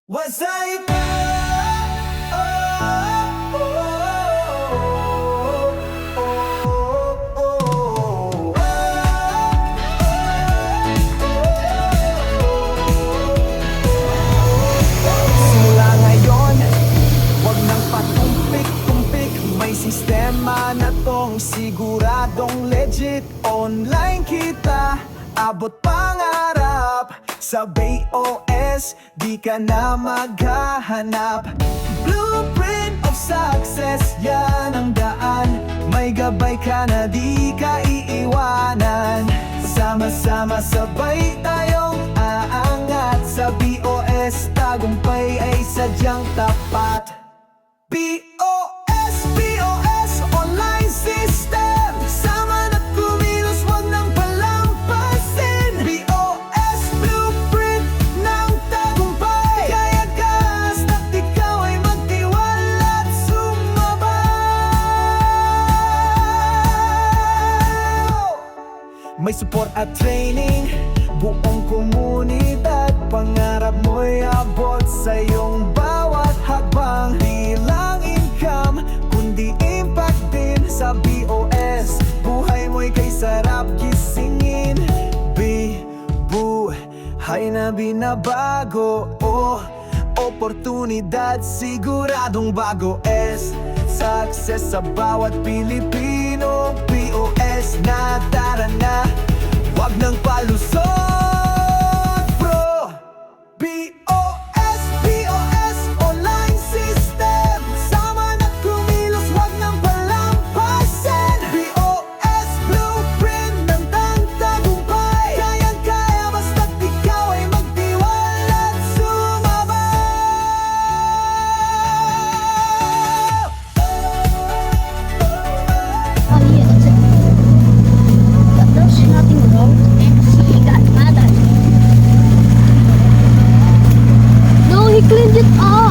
Was I there? Simula ngayon, wag nang patumpik-tumpik. May sistema na tong siguradong legit. Online kita, abot pangarap. Sa BOS, di ka na maghahanap. Blueprint of success, yan ang daan. May gabay ka na di ka iiwanan. Sama-sama sabay tayong aangat. Sa BOS, tagumpay ay sadyang tapat. BOS, BOS, online system. Sama na kumilos, wag nang palampasin. BOS, blueprint ng tagumpay. Kaya ka, basta't ikaw ay magtiwala at sumabaw. May support at training, buong komunidad. Pangarap mo'y abot sa iyong bawat hakbang. Di lang income, kundi impact din. Sa BOS, buhay mo'y kay sarap gisingin. Buhay na binabago, oportunidad siguradong bago. Success sa bawat Pilipino. BOS na, tara na, wag nang palusot, bro. BOS, BOS, online system. Sama na kumilos, wag nang palampasin. BOS, blueprint ng tagumpay. Kayang-kaya, basta't ikaw ay magtiwala at sumabaw. Oh yes. But there's nothing wrong and he got mad at me. No, he cleaned it up.